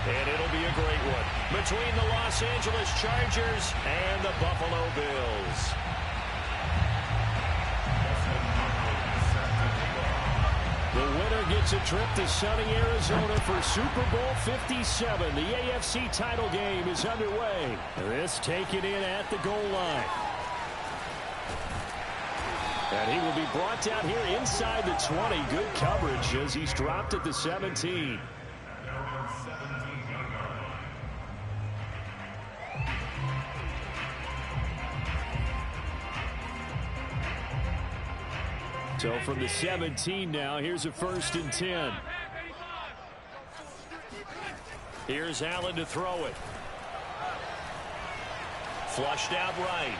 And it'll be a great one between the Los Angeles Chargers and the Buffalo Bills. The winner gets a trip to sunny Arizona for Super Bowl 57. The AFC title game is underway. This taken in at the goal line. And he will be brought down here inside the 20. Good coverage as he's dropped at the 17. So from the 17 now, here's a 1st and 10. Here's Allen to throw it. Flushed out right.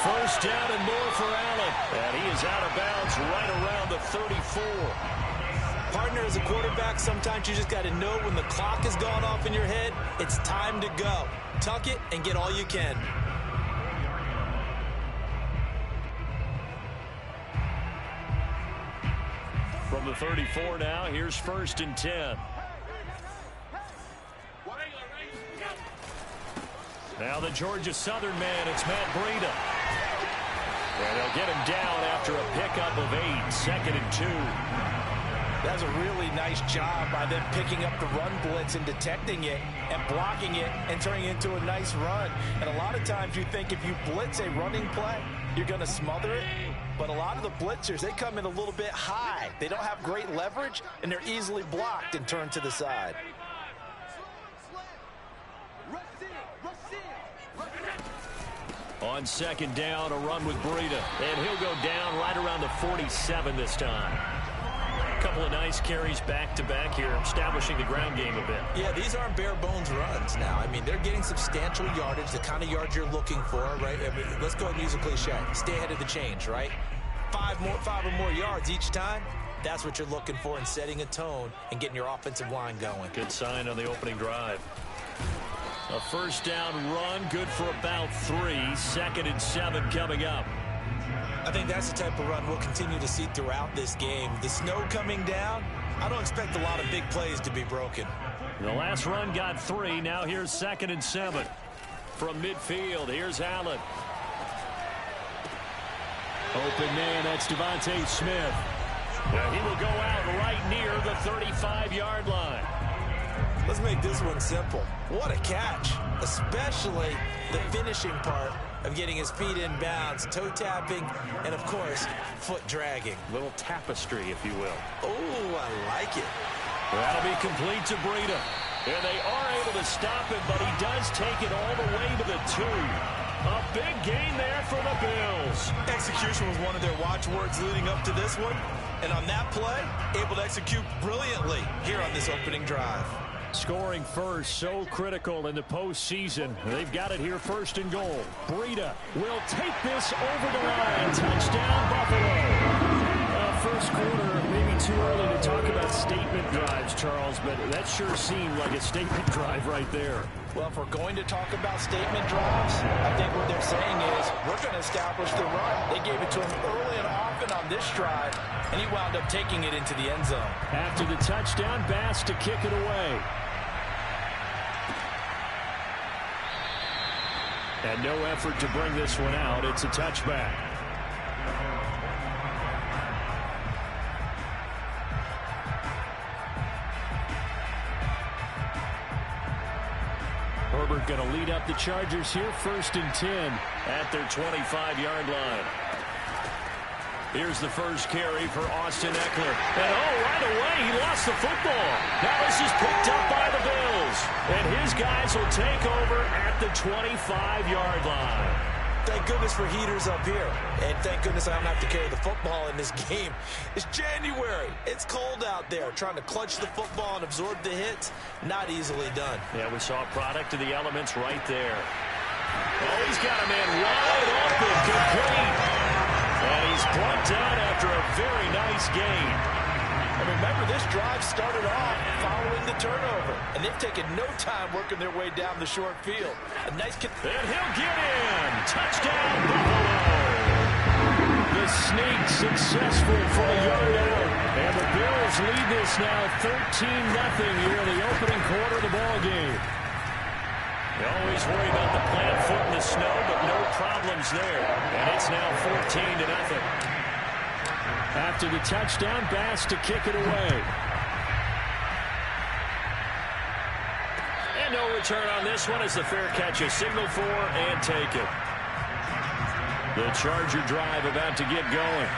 1st down and more for Allen. And he is out of bounds right around the 34. Partner, as a quarterback, sometimes you just got to know when the clock has gone off in your head, it's time to go. Tuck it and get all you can. From the 34 now, here's 1st and 10. Now the Georgia Southern man, it's Matt Breida. And they'll get him down after a pickup of 8, 2nd and 2. That's a really nice job by them picking up the run blitz and detecting it and blocking it and turning it into a nice run. And a lot of times you think if you blitz a running play, you're going to smother it. But a lot of the blitzers, they come in a little bit high. They don't have great leverage, and they're easily blocked and turned to the side. On 2nd down, a run with Breida. And he'll go down right around the 47 this time. A couple of nice carries back-to-back here, establishing the ground game a bit. Yeah, these aren't bare-bones runs now. I mean, they're getting substantial yardage, the kind of yards you're looking for, right? I mean, let's go ahead and use a cliche. Stay ahead of the change, right? 5 or more yards each time. That's what you're looking for in setting a tone and getting your offensive line going. Good sign on the opening drive. A 1st down run, good for about 3. 2nd and 7 coming up. I think that's the type of run we'll continue to see throughout this game. The snow coming down, I don't expect a lot of big plays to be broken. The last run got 3. Now here's 2nd and 7. From midfield, here's Allen. Open man, that's Devontae Smith. Now he will go out right near the 35-yard line. Let's make this one simple. What a catch, especially the finishing part of getting his feet in bounds, toe tapping, and of course, foot dragging. Little tapestry, if you will. Oh, I like it. That'll be complete to Breida. And they are able to stop him, but he does take it all the way to the 2. A big gain there for the Bills. Execution was one of their watchwords leading up to this one. And on that play, able to execute brilliantly here on this opening drive. Scoring first, so critical in the postseason. They've got it here 1st and goal. Breida will take this over the line. Touchdown, Buffalo. First quarter, maybe too early to talk about statement drives, Charles, but that sure seemed like a statement drive right there. Well, if we're going to talk about statement drives, I think what they're saying is we're going to establish the run. They gave it to him early and often on this drive, and he wound up taking it into the end zone. After the touchdown, Bass to kick it away. And no effort to bring this one out. It's a touchback. Herbert going to lead up the Chargers here, 1st and 10 at their 25-yard line. Here's the first carry for Austin Eckler. And right away, he lost the football. Now this is picked up by the Bills. And his guys will take over at the 25-yard line. Thank goodness for heaters up here. And thank goodness I don't have to carry the football in this game. It's January. It's cold out there. Trying to clutch the football and absorb the hits, not easily done. Yeah, we saw a product of the elements right there. Oh, he's got a man wide open. Complete. And he's brought down after a very nice gain. And remember, this drive started off following the turnover. And they've taken no time working their way down the short field. A nice... And he'll get in. Touchdown, Buffalo. The sneak successful from a yard out. And the Bills lead this now 13-0 here in the opening quarter of the ball game. You always worry about the plant foot in the snow, but no problems there. And it's now 14-0. After the touchdown, Bass to kick it away. And no return on this one as the fair catch is signaled for and taken. The Charger drive about to get going.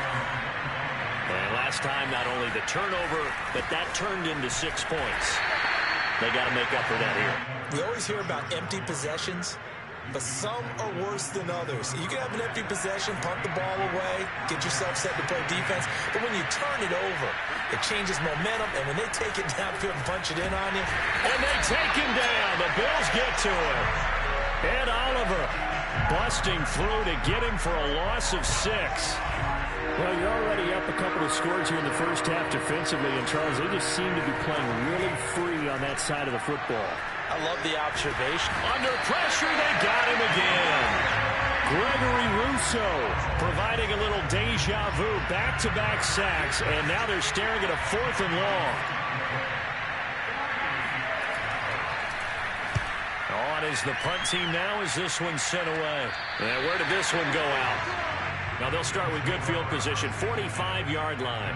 And last time, not only the turnover, but that turned into 6 points. They got to make up for that here. We always hear about empty possessions, but some are worse than others. You can have an empty possession, punt the ball away, get yourself set to play defense, but when you turn it over, it changes momentum, and when they take it downfield and punch it in on you. And they take him down. The Bills get to him. Ed Oliver busting through to get him for a loss of 6. Well, you're already up a couple of scores here in the first half defensively, and Charles, they just seem to be playing really free on that side of the football. I love the observation. Under pressure, they got him again. Gregory Rousseau providing a little deja vu, back-to-back sacks, and now they're staring at a 4th and long. On is the punt team now as this one's sent away. And where did this one go out? Now they'll start with good field position, 45-yard line.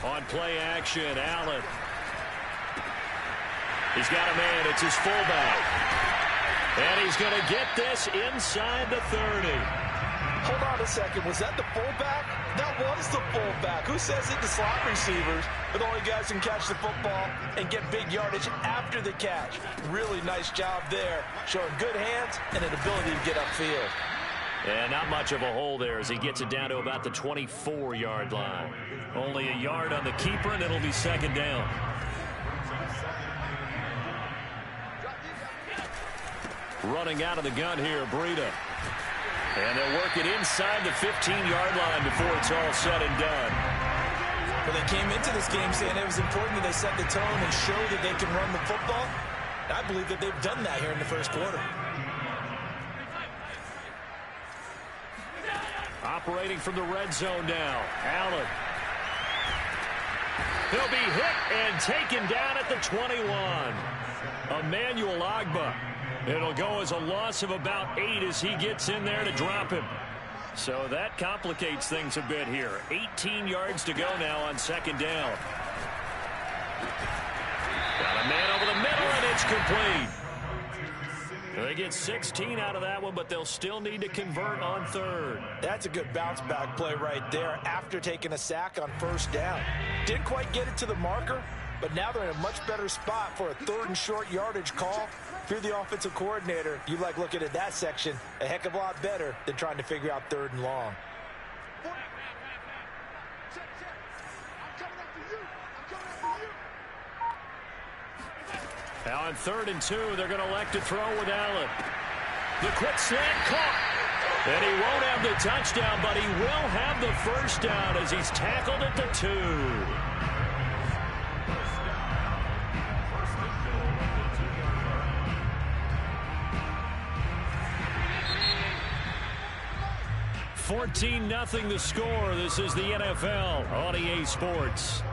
On play action, Allen. He's got a man. It's his fullback. And he's going to get this inside the 30. Hold on a second. Was that the fullback? That was the fullback. Who says it to slot receivers? But the only guys who can catch the football and get big yardage after the catch. Really nice job there. Showing good hands and an ability to get upfield. And not much of a hole there as he gets it down to about the 24-yard line. Only a yard on the keeper, and it'll be 2nd down. Running out of the gun here, Breida. And they'll work it inside the 15-yard line before it's all said and done. Well, they came into this game saying it was important that they set the tone and show that they can run the football. I believe that they've done that here in the first quarter. Operating from the red zone now. Allen. He'll be hit and taken down at the 21. Emmanuel Ogbah. It'll go as a loss of about 8 as he gets in there to drop him. So that complicates things a bit here. 18 yards to go now on 2nd down. Got a man over the middle, and it's complete. They get 16 out of that one, but they'll still need to convert on 3rd. That's a good bounce-back play right there after taking a sack on 1st down. Didn't quite get it to the marker, but now they're in a much better spot for a 3rd and short yardage call. If you're the offensive coordinator, you like looking at that section a heck of a lot better than trying to figure out 3rd and long. Now on 3rd and 2, they're going to elect to throw with Allen. The quick slant caught. And he won't have the touchdown, but he will have the 1st down as he's tackled at the 2. (14-0) the score. This is the NFL on EA Sports.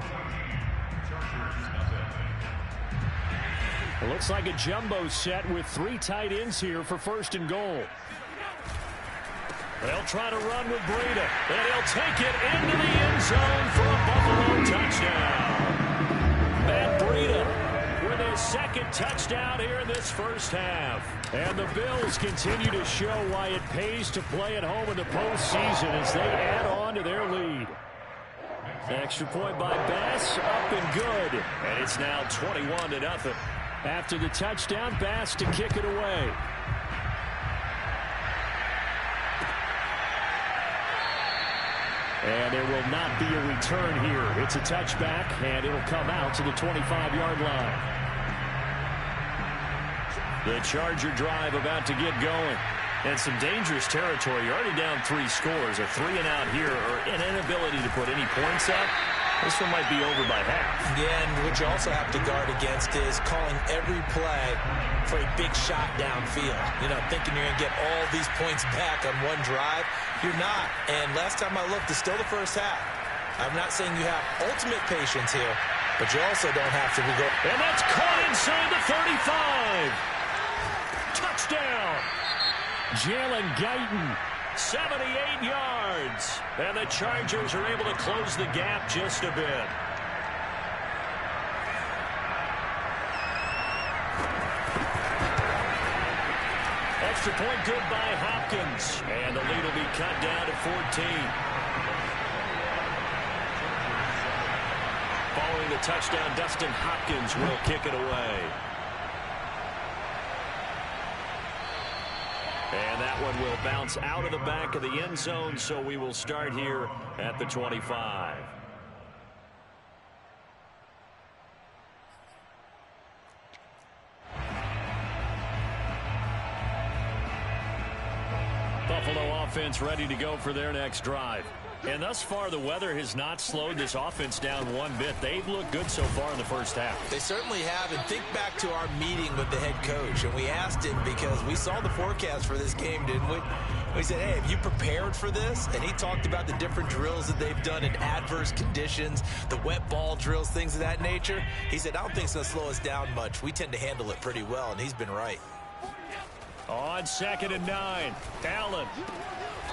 It looks like a jumbo set with 3 tight ends here for 1st and goal. They'll try to run with Breida, and he'll take it into the end zone for a Buffalo touchdown. Matt Breida with his 2nd touchdown here in this first half. And the Bills continue to show why it pays to play at home in the postseason as they add on to their lead. Extra point by Bass, up and good. And it's now 21-0. After the touchdown, Bass to kick it away. And there will not be a return here. It's a touchback, and it'll come out to the 25-yard line. The Charger drive about to get going. And some dangerous territory. You're already down 3 scores. A 3 and out here, or an inability to put any points up. This one might be over by half. Yeah, and what you also have to guard against is calling every play for a big shot downfield. You know, thinking you're going to get all these points back on one drive. You're not. And last time I looked, it's still the first half. I'm not saying you have ultimate patience here, but you also don't have to go. And that's caught inside the 35. Touchdown. Jalen Guyton, 78 yards. And the Chargers are able to close the gap just a bit. Extra point good by Hopkins. And the lead will be cut down to 14. Following the touchdown, Dustin Hopkins will kick it away. And that one will bounce out of the back of the end zone, so we will start here at the 25. Buffalo offense ready to go for their next drive. And thus far, the weather has not slowed this offense down one bit. They've looked good so far in the first half. They certainly have. And think back to our meeting with the head coach. And we asked him because we saw the forecast for this game, didn't we? We said, hey, have you prepared for this? And he talked about the different drills that they've done in adverse conditions, the wet ball drills, things of that nature. He said, I don't think it's going to slow us down much. We tend to handle it pretty well, and he's been right. On 2nd and 9, Allen.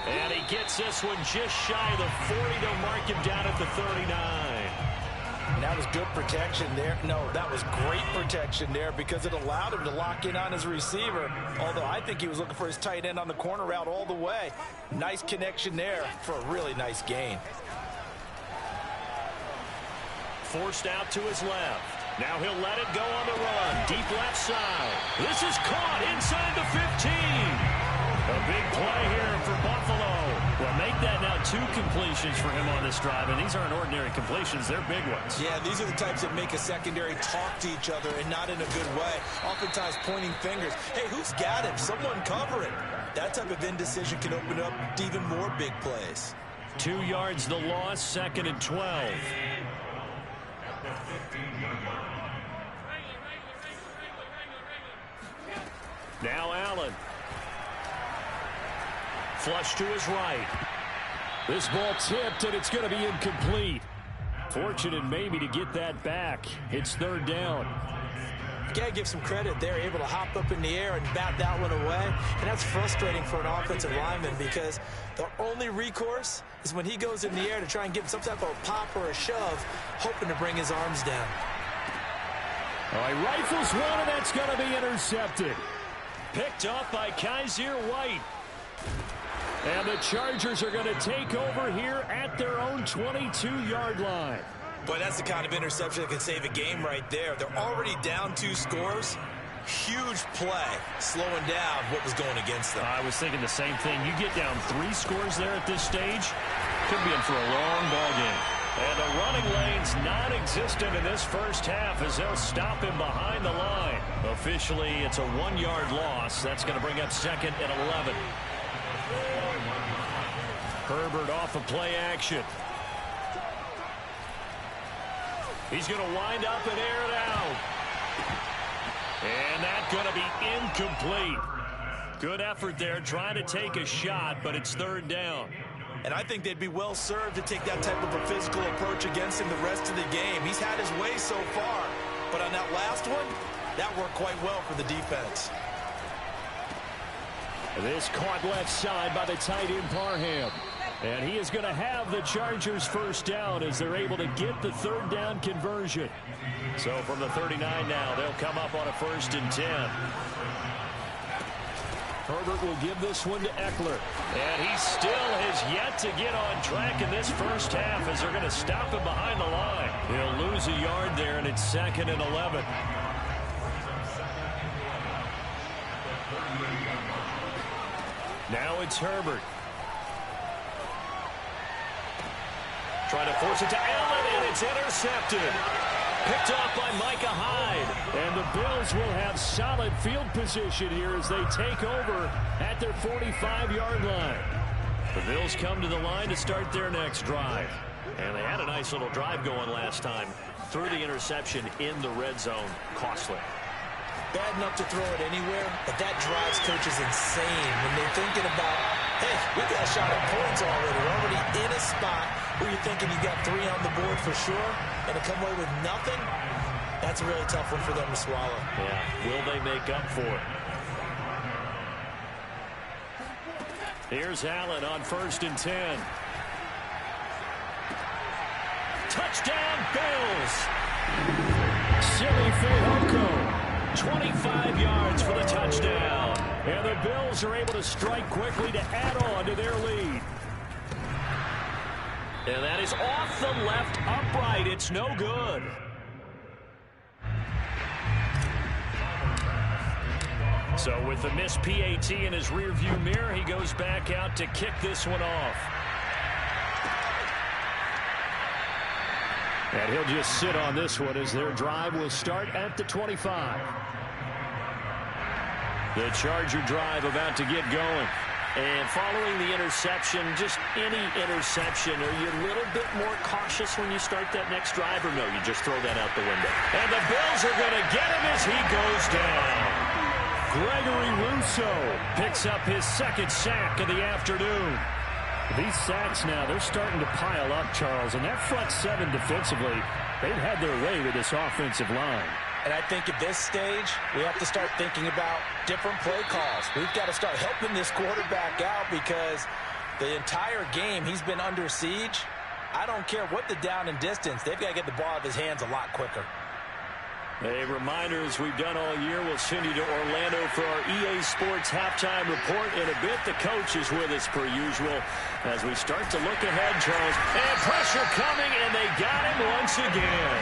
And he gets this one just shy of the 40 to mark him down at the 39. And that was good protection there. No, that was great protection there because it allowed him to lock in on his receiver. Although I think he was looking for his tight end on the corner route all the way. Nice connection there for a really nice gain. Forced out to his left. Now he'll let it go on the run. Deep left side. This is caught inside the 15. A big play here for Buffalo. Well, make that now 2 completions for him on this drive, and these aren't ordinary completions. They're big ones. Yeah, these are the types that make a secondary talk to each other and not in a good way. Oftentimes pointing fingers. Hey, who's got him? Someone cover it. That type of indecision can open up to even more big plays. 2 yards the loss, 2nd and 12. Now Allen. Flush to his right. This ball tipped, and it's going to be incomplete. Fortunate maybe to get that back. It's 3rd down. You got to give some credit. They're able to hop up in the air and bat that one away. And that's frustrating for an offensive lineman because the only recourse is when he goes in the air to try and give some type of pop or a shove, hoping to bring his arms down. All right, rifles one, and that's going to be intercepted. Picked up by Kaiser White. And the Chargers are going to take over here at their own 22-yard line. Boy, that's the kind of interception that can save a game right there. They're already down 2 scores. Huge play, slowing down what was going against them. I was thinking the same thing. You get down 3 scores there at this stage, could be in for a long ball game. And the running lane's non-existent in this first half as they'll stop him behind the line. Officially, it's a 1-yard loss. That's going to bring up 2nd and 11. Herbert off of play action. He's going to wind up and air it out. And that's going to be incomplete. Good effort there trying to take a shot, but it's 3rd down. And I think they'd be well served to take that type of a physical approach against him the rest of the game. He's had his way so far. But on that last one, that worked quite well for the defense. This caught left side by the tight end Parham. And he is going to have the Chargers first down as they're able to get the 3rd down conversion. So from the 39 now, they'll come up on a 1st and 10. Herbert will give this one to Eckler. And he still has yet to get on track in this first half as they're going to stop him behind the line. He'll lose a yard there, and it's 2nd and 11. Now it's Herbert. Trying to force it to Allen, and it's intercepted. Picked off by Micah Hyde. And the Bills will have solid field position here as they take over at their 45-yard line. The Bills come to the line to start their next drive. And they had a nice little drive going last time. Threw the interception in the red zone. Costly. Bad enough to throw it anywhere, but that drives coaches insane when they're thinking about, hey, we got a shot at points already. We're already in a spot where you're thinking you got 3 on the board for sure, and to come away with nothing, that's a really tough one for them to swallow. Yeah, will they make up for it? Here's Allen on 1st and 10. Touchdown, Bills! Silly Fehoko. 25 yards for the touchdown. And the Bills are able to strike quickly to add on to their lead. And that is off the left upright. It's no good. So with the missed PAT in his rearview mirror, he goes back out to kick this one off. And he'll just sit on this one as their drive will start at the 25. The Charger drive about to get going. And following the interception, just any interception, are you a little bit more cautious when you start that next drive, or no, you just throw that out the window? And the Bills are going to get him as he goes down. Gregory Rousseau picks up his 2nd sack of the afternoon. These sacks now, they're starting to pile up, Charles. And that front 7 defensively, they've had their way with this offensive line. And I think at this stage, we have to start thinking about different play calls. We've got to start helping this quarterback out because the entire game he's been under siege. I don't care what the down and distance. They've got to get the ball out of his hands a lot quicker. A reminder, as we've done all year, we'll send you to Orlando for our EA Sports halftime report. In a bit, the coach is with us per usual as we start to look ahead, Charles. And pressure coming, and they got him once again.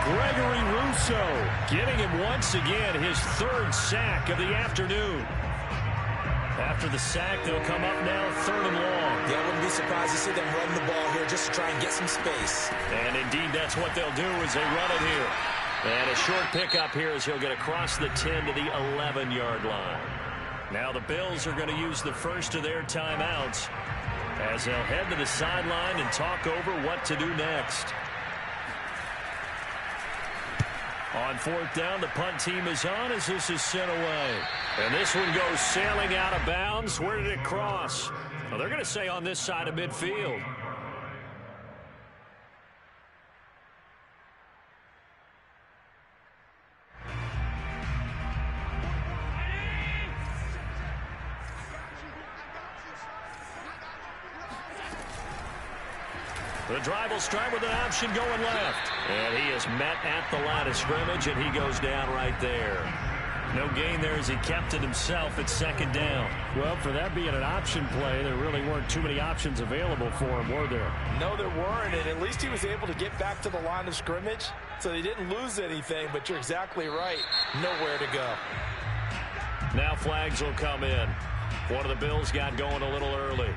Gregory Rousseau getting him once again, his 3rd sack of the afternoon. After the sack, they'll come up now 3rd and long. Yeah, I wouldn't be surprised to see them run the ball here just to try and get some space. And indeed, that's what they'll do as they run it here. And a short pickup here as he'll get across the 10 to the 11-yard line. Now the Bills are going to use the first of their timeouts as they'll head to the sideline and talk over what to do next. On 4th down, the punt team is on as this is sent away. And this one goes sailing out of bounds. Where did it cross? Well, they're going to say on this side of midfield. The drive will start with an option going left. And he is met at the line of scrimmage, and he goes down right there. No gain there as he kept it himself at 2nd down. Well, for that being an option play, there really weren't too many options available for him, were there? No, there weren't, and at least he was able to get back to the line of scrimmage, so he didn't lose anything, but you're exactly right. Nowhere to go. Now flags will come in. One of the Bills got going a little early.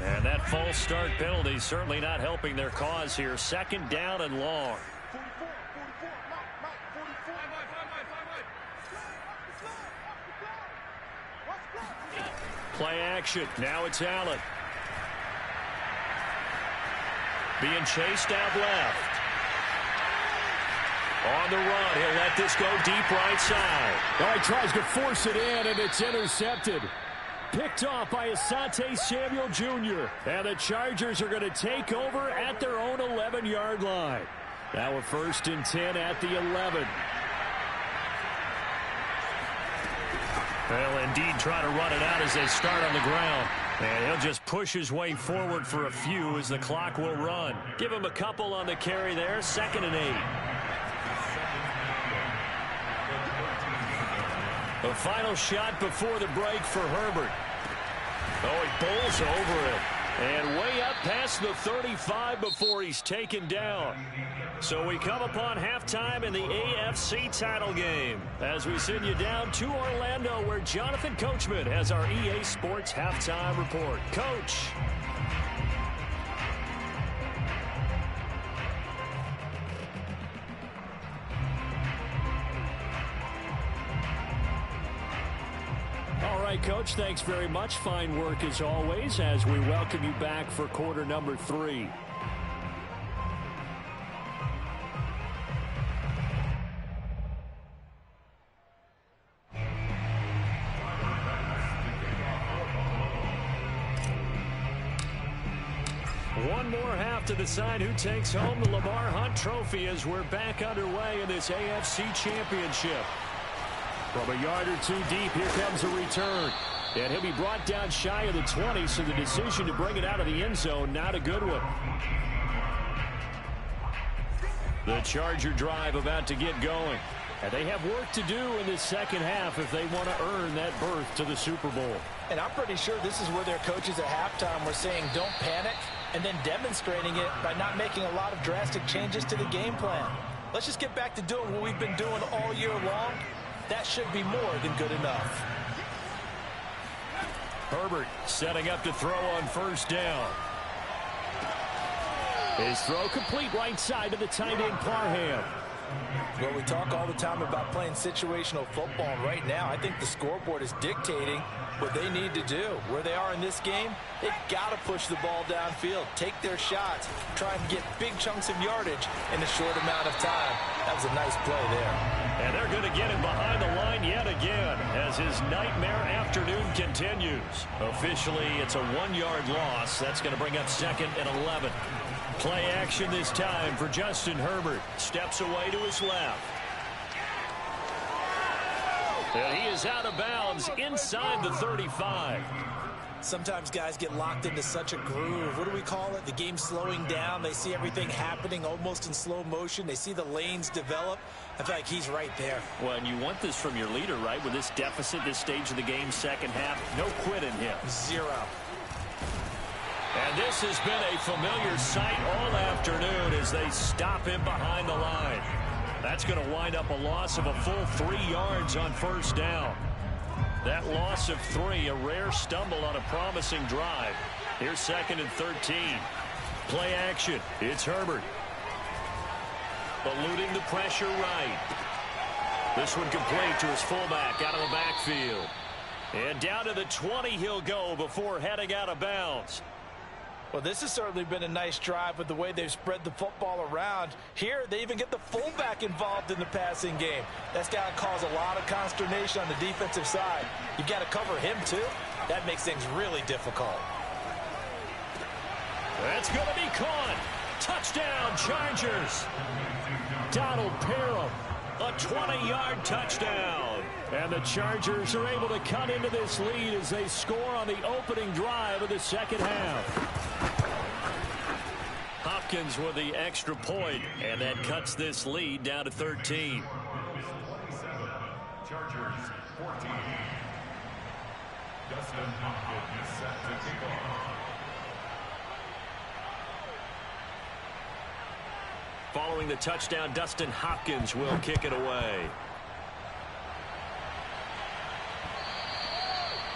And that false start penalty certainly not helping their cause here. 2nd down and long. Play action. Now it's Allen. Being chased out left. On the run. He'll let this go deep right side. Oh, he tries to force it in, and it's intercepted. Picked off by Asante Samuel Jr. And the Chargers are going to take over at their own 11-yard line. Now a 1st and 10 at the 11. They'll indeed try to run it out as they start on the ground. And he'll just push his way forward for a few as the clock will run. Give him a couple on the carry there. 2nd and 8. The final shot before the break for Herbert. Oh, he bowls over it. And way up past the 35 before he's taken down. So we come upon halftime in the AFC title game as we send you down to Orlando where Jonathan Coachman has our EA Sports halftime report. Coach. All right, Coach, thanks very much. Fine work as always as we welcome you back for quarter number 3. One more half to decide who takes home the Lamar Hunt Trophy as we're back underway in this AFC Championship. From a yard or two deep, here comes a return. And he'll be brought down shy of the 20, so the decision to bring it out of the end zone, not a good one. The Charger drive about to get going. And they have work to do in this second half if they want to earn that berth to the Super Bowl. And I'm pretty sure this is where their coaches at halftime were saying don't panic, and then demonstrating it by not making a lot of drastic changes to the game plan. Let's just get back to doing what we've been doing all year long. That should be more than good enough. Herbert setting up to throw on first down. His throw complete right side to the tight end Parham. Well, we talk all the time about playing situational football, and right now I think the scoreboard is dictating what they need to do. Where they are in this game, they've got to push the ball downfield, take their shots, try and get big chunks of yardage in a short amount of time. That was a nice play there. And they're going to get him behind the line yet again as his nightmare afternoon continues. Officially, it's a 1-yard loss. That's going to bring up 2nd and 11. Play action this time for Justin Herbert. Steps away to his left. And he is out of bounds inside the 35. Sometimes guys get locked into such a groove. What do we call it? The game slowing down. They see everything happening almost in slow motion. They see the lanes develop. I feel like he's right there. Well, and you want this from your leader, right? With this deficit, this stage of the game, second half, no quit in him. 0. And this has been a familiar sight all afternoon as they stop him behind the line. That's going to wind up a loss of a full 3 yards on first down. That loss of 3, a rare stumble on a promising drive. Here's 2nd and 13. Play action. It's Herbert. Eluding the pressure right. This one complete to his fullback out of the backfield. And down to the 20 he'll go before heading out of bounds. Well, this has certainly been a nice drive with the way they've spread the football around. Here, they even get the fullback involved in the passing game. That's got to cause a lot of consternation on the defensive side. You've got to cover him, too. That makes things really difficult. That's going to be caught. Touchdown, Chargers. Donald Parham, a 20-yard touchdown. And the Chargers are able to cut into this lead as they score on the opening drive of the second half. Hopkins with the extra point, and that cuts this lead down to 13. Chargers 14. Dustin Hopkins is set to kick off. Following the touchdown, Dustin Hopkins will kick it away.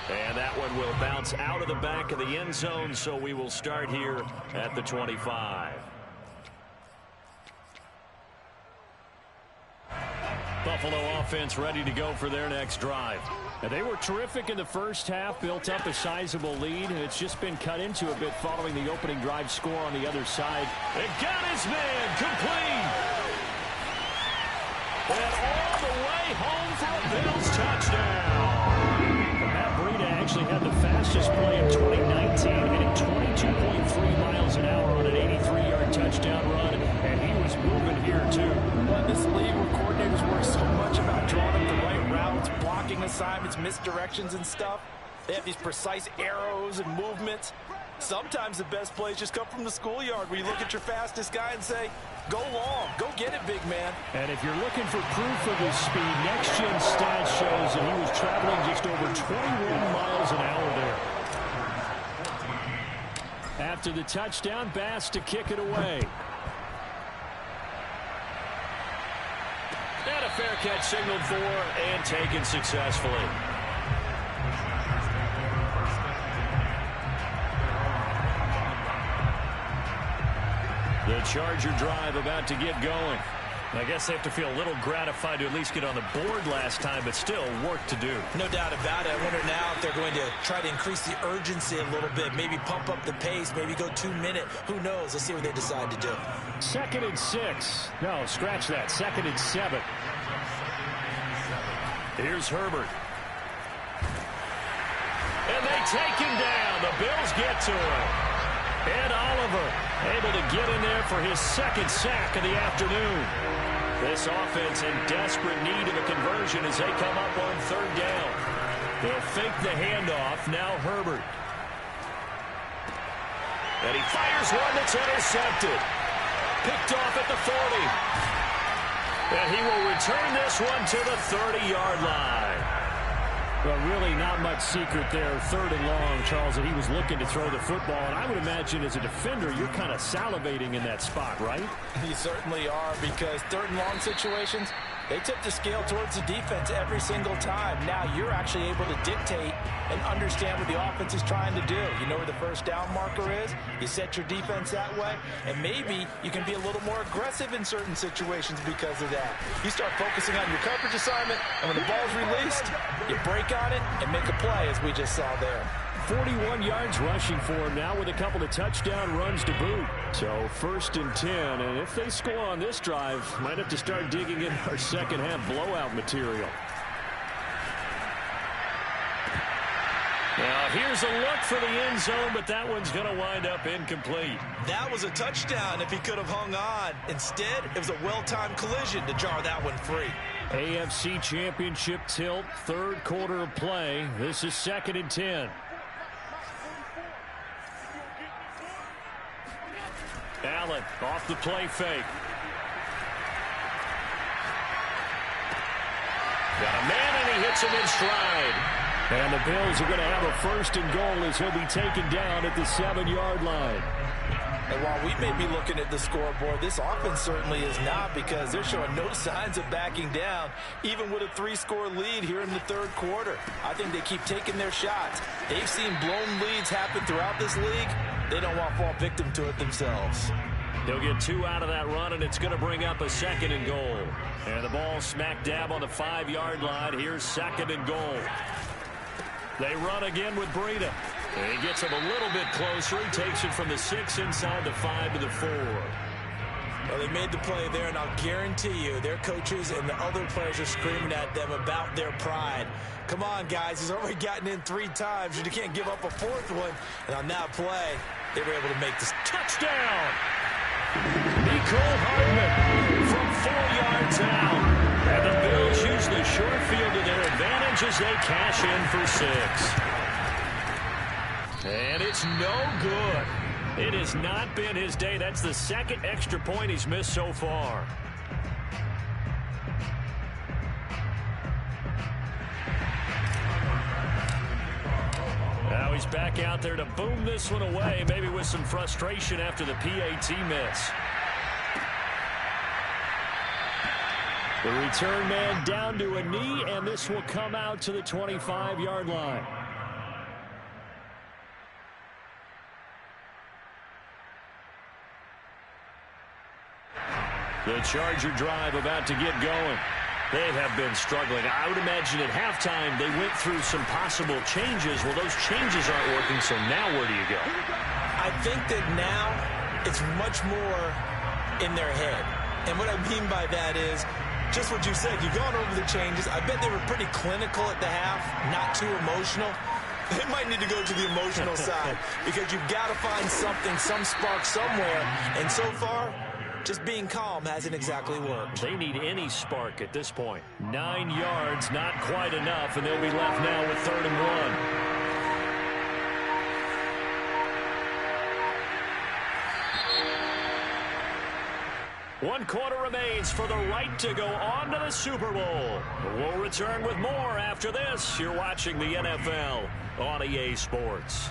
And that one will bounce out of the back of the end zone, so we will start here at the 25. Buffalo offense ready to go for their next drive. And they were terrific in the first half, built up a sizable lead, and it's just been cut into a bit following the opening drive score on the other side. It got his man complete. And all the way home for a Bills touchdown. Actually had the fastest play of 2019, hitting 22.3 miles an hour on an 83-yard touchdown run, and he was moving here too. In this league where coordinators work so much about drawing up the right routes, blocking assignments, misdirections and stuff, they have these precise arrows and movements. Sometimes the best plays just come from the schoolyard where you look at your fastest guy and say, go long, go get it, big man. And if you're looking for proof of his speed, next-gen stats shows that he was traveling just over 21 miles an hour there. After the touchdown, Bass to kick it away. fair catch signaled for and taken successfully. The Charger drive about to get going. I guess they have to feel a little gratified to at least get on the board last time, but still work to do. No doubt about it. I wonder now if they're going to try to increase the urgency a little bit, maybe pump up the pace, maybe go 2-minute. Who knows? Let's see what they decide to do. 2nd and 6. No, scratch that. 2nd and 7. Here's Herbert. And they take him down. The Bills get to him. Ed Oliver able to get in there for his 2nd sack of the afternoon. This offense in desperate need of a conversion as they come up on 3rd down. They'll fake the handoff. Now Herbert. And he fires one that's intercepted. Picked off at the 40. And he will return this one to the 30-yard line. Well, really not much secret there. 3rd and long, Charles, that he was looking to throw the football. And I would imagine as a defender, you're kind of salivating in that spot, right? You certainly are, because 3rd and long situations, they tip the scale towards the defense every single time. Now you're actually able to dictate and understand what the offense is trying to do. You know where the first down marker is. You set your defense that way, and maybe you can be a little more aggressive in certain situations because of that. You start focusing on your coverage assignment, and when the ball's released, you break on it and make a play, as we just saw there. 41 yards rushing for him now with a couple of touchdown runs to boot. So 1st and 10, and if they score on this drive, might have to start digging in our second half blowout material. Now here's a look for the end zone, but that one's going to wind up incomplete. That was a touchdown if he could have hung on. Instead, it was a well-timed collision to jar that one free. AFC Championship tilt, 3rd quarter of play. This is 2nd and 10. Allen off the play fake. Got a man, and he hits him in stride. And the Bills are going to have a 1st and goal as he'll be taken down at the 7-yard line. And while we may be looking at the scoreboard, this offense certainly is not, because they're showing no signs of backing down, even with a 3-score lead here in the 3rd quarter. I think they keep taking their shots. They've seen blown leads happen throughout this league. They don't want to fall victim to it themselves. They'll get 2 out of that run, and it's going to bring up a 2nd and goal. And the ball smack dab on the 5-yard line. Here's 2nd and goal. They run again with Breida. And he gets him a little bit closer. He takes it from the 6 inside the 5 to the 4. Well, they made the play there, and I'll guarantee you their coaches and the other players are screaming at them about their pride. Come on, guys. He's already gotten in 3 times. You can't give up a 4th one. And on that play, they were able to make this touchdown. Nicole Hardman from 4 yards out. And the Bills use the short field to their advantage as they cash in for 6. And it's no good. It has not been his day. That's the 2nd extra point he's missed so far. Now he's back out there to boom this one away, maybe with some frustration after the PAT miss. The return man down to a knee, and this will come out to the 25-yard line. The Charger drive about to get going. They have been struggling. I would imagine at halftime they went through some possible changes. Well, those changes aren't working, so now where do you go? I think that now it's much more in their head. And what I mean by that is just what you said. You've gone over the changes. I bet they were pretty clinical at the half, not too emotional. They might need to go to the emotional side, because you've got to find something, some spark somewhere. And so far, just being calm hasn't exactly worked. They need any spark at this point. 9 yards, not quite enough, and they'll be left now with 3rd and 1. 1 quarter remains for the right to go on to the Super Bowl. We'll return with more after this. You're watching the NFL on EA Sports.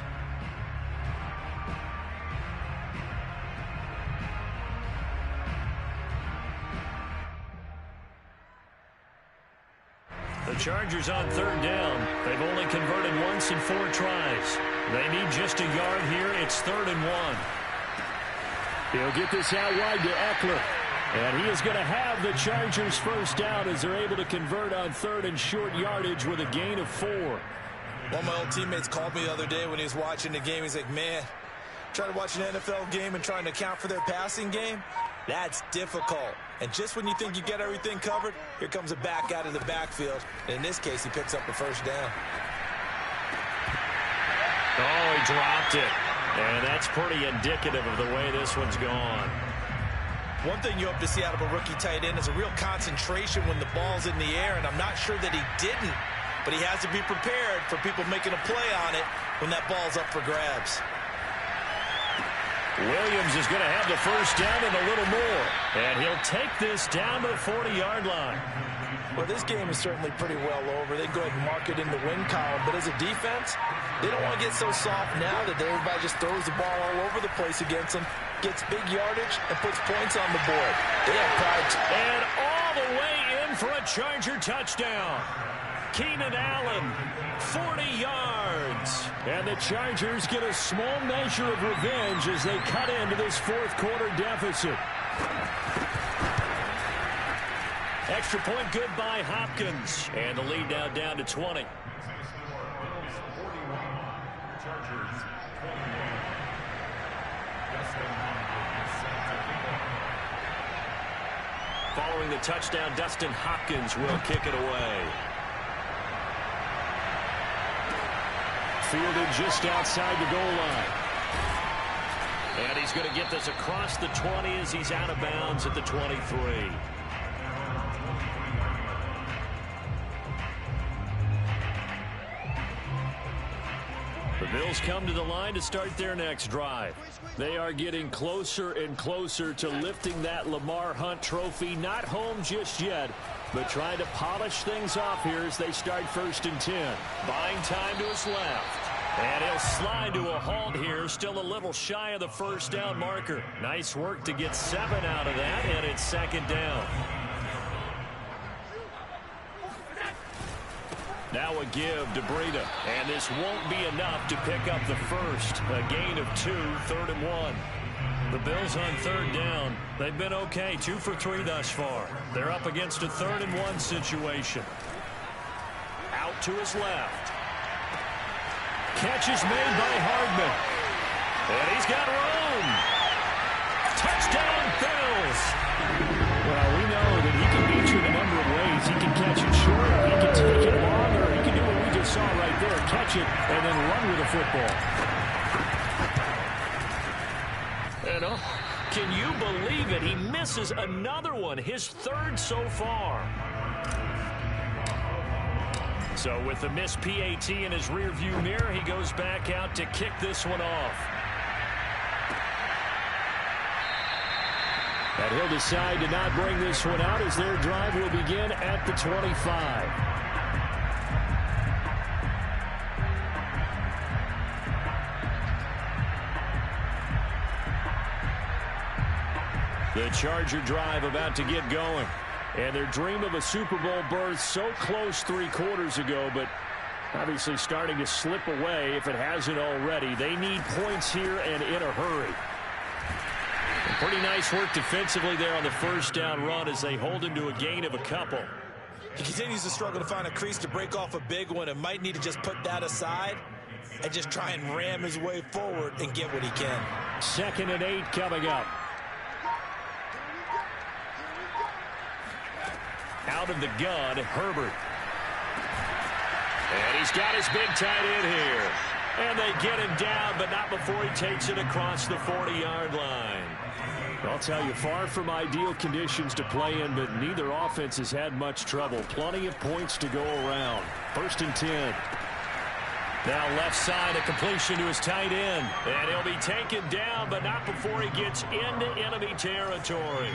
Chargers on third down. They've only converted once in 4 tries. They need just a yard here. It's 3rd and 1. He'll get this out wide to Eckler. And he is going to have the Chargers first down as they're able to convert on 3rd and short yardage with a gain of 4. One of my old teammates called me the other day when he was watching the game. He's like, man, trying to watch an NFL game and trying to account for their passing game, that's difficult. And just when you think you get everything covered, here comes a back out of the backfield. And in this case, he picks up the first down. Oh, he dropped it. And that's pretty indicative of the way this one's gone. One thing you hope to see out of a rookie tight end is a real concentration when the ball's in the air, and I'm not sure that he didn't, but he has to be prepared for people making a play on it when that ball's up for grabs. Williams is going to have the first down and a little more, and he'll take this down to the 40-yard line. Well, this game is certainly pretty well over. They go ahead and mark it in the win column, but as a defense, they don't want to get so soft now that everybody just throws the ball all over the place against them, gets big yardage, and puts points on the board. They have pride. And all the way in for a Charger touchdown. Keenan Allen, 40 yards. And the Chargers get a small measure of revenge as they cut into this 4th quarter deficit. Extra point good by Hopkins. And the lead now down to 20. Following the touchdown, Dustin Hopkins will kick it away. Fielded just outside the goal line. And he's going to get this across the 20 as he's out of bounds at the 23. The Bills come to the line to start their next drive. They are getting closer and closer to lifting that Lamar Hunt trophy. Not home just yet, but trying to polish things off here as they start 1st and 10. Buying time to his left. And he'll slide to a halt here, still a little shy of the first down marker. Nice work to get 7 out of that, and it's 2nd down. Now a give to Breida, and this won't be enough to pick up the first. A gain of 2, 3rd and 1. The Bills on 3rd down. They've been okay, 2 for 3 thus far. They're up against a 3rd and 1 situation. Out to his left. Catch is made by Hardman. And he's got room. Touchdown, Bills. Well, we know that he can beat you in a number of ways. He can catch it short, or he can take it long, or he can do what we just saw right there, catch it and then run with the football. And can you believe it? He misses another one, his 3rd so far. So with the missed PAT in his rearview mirror, he goes back out to kick this one off. And he'll decide to not bring this one out as their drive will begin at the 25. The Charger drive about to get going. And their dream of a Super Bowl berth so close 3 quarters ago, but obviously starting to slip away if it hasn't already. They need points here and in a hurry. And pretty nice work defensively there on the first down run as they hold him to a gain of a couple. He continues to struggle to find a crease to break off a big one and might need to just put that aside and just try and ram his way forward and get what he can. 2nd and 8 coming up. Out of the gun, Herbert. And he's got his big tight end here. And they get him down, but not before he takes it across the 40-yard line. I'll tell you, far from ideal conditions to play in, but neither offense has had much trouble. Plenty of points to go around. 1st and 10. Now left side, a completion to his tight end. And he'll be taken down, but not before he gets into enemy territory.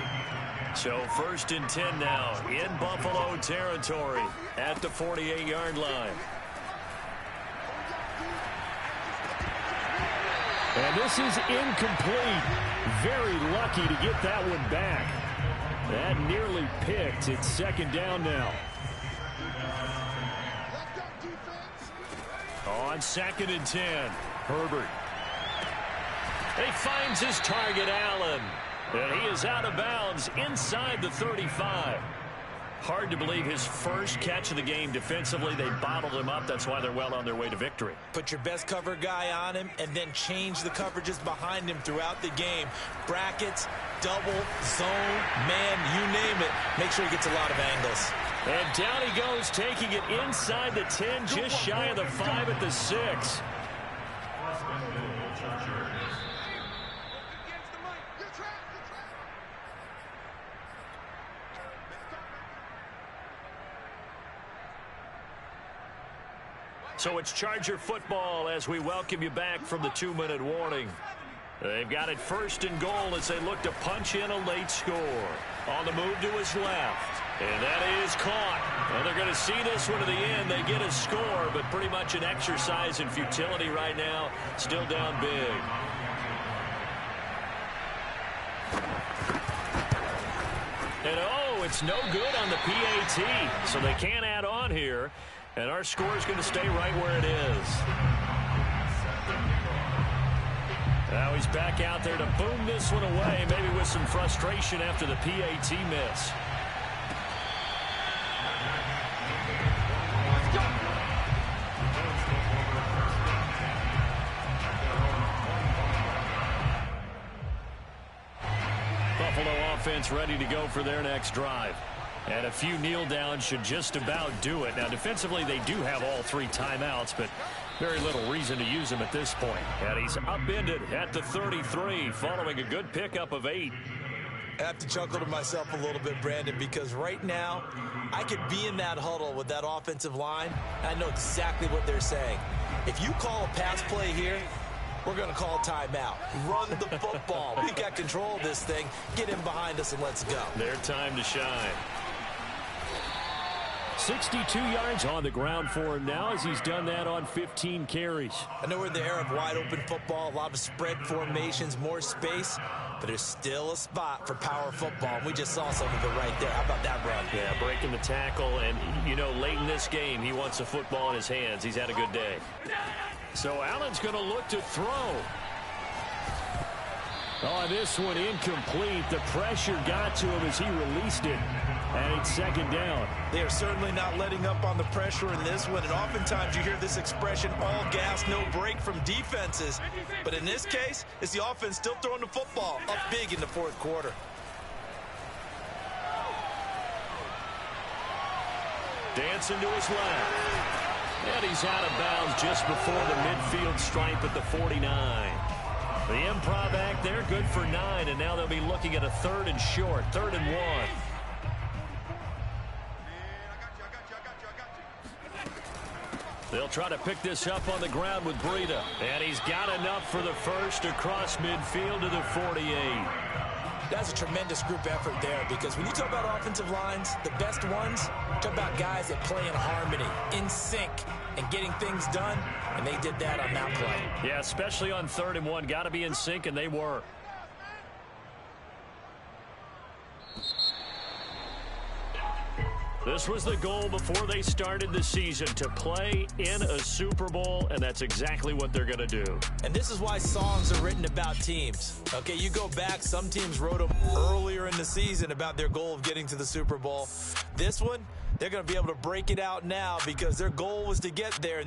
So 1st and 10 now in Buffalo territory at the 48-yard line. And this is incomplete. Very lucky to get that one back. That nearly picked. It's 2nd down now. On 2nd and 10, Herbert. He finds his target, Allen. And he is out of bounds inside the 35. Hard to believe his first catch of the game defensively. They bottled him up. That's why they're well on their way to victory. Put your best cover guy on him and then change the coverages behind him throughout the game. Brackets, double, zone, man, you name it. Make sure he gets a lot of angles. And down he goes, taking it inside the 10, just shy of the 5 at the 6. So it's Charger football as we welcome you back from the 2-minute warning. They've got it 1st and goal as they look to punch in a late score. On the move to his left. And that is caught. And they're going to see this one to the end. They get a score, but pretty much an exercise in futility right now. Still down big. And oh, it's no good on the PAT. So they can't add on here. And our score is going to stay right where it is. Now he's back out there to boom this one away, maybe with some frustration after the PAT miss. Buffalo offense ready to go for their next drive. And a few kneel downs should just about do it. Now, defensively, they do have all 3 timeouts, but very little reason to use them at this point. And he's upended at the 33, following a good pickup of 8. I have to chuckle to myself a little bit, Brandon, because right now, I could be in that huddle with that offensive line. I know exactly what they're saying. If you call a pass play here, we're going to call timeout. Run the football. We've got control of this thing. Get in behind us and let's go. Their time to shine. 62 yards on the ground for him now as he's done that on 15 carries. I know we're in the era of wide-open football, a lot of spread formations, more space, but there's still a spot for power football, and we just saw some of it right there. How about that run? Yeah, breaking the tackle, and, you know, late in this game, he wants the football in his hands. He's had a good day. So Allen's going to look to throw. Oh, this one incomplete. The pressure got to him as he released it. And it's 2nd down. They are certainly not letting up on the pressure in this one. And oftentimes you hear this expression, all gas, no break from defenses. But in this case, it's the offense still throwing the football up big in the 4th quarter. Dancing to his left. And he's out of bounds just before the midfield stripe at the 49. The improv act there, good for 9. And now they'll be looking at a 3rd and short, 3rd and 1. They'll try to pick this up on the ground with Breida. And he's got enough for the first across midfield to the 48. That's a tremendous group effort there, because when you talk about offensive lines, the best ones, talk about guys that play in harmony, in sync, and getting things done, and they did that on that play. Yeah, especially on 3rd and 1. Got to be in sync, and they were. This was the goal before they started the season, to play in a Super Bowl, and that's exactly what they're going to do. And this is why songs are written about teams. Okay, you go back, some teams wrote them earlier in the season about their goal of getting to the Super Bowl. This one, they're going to be able to break it out now because their goal was to get there. And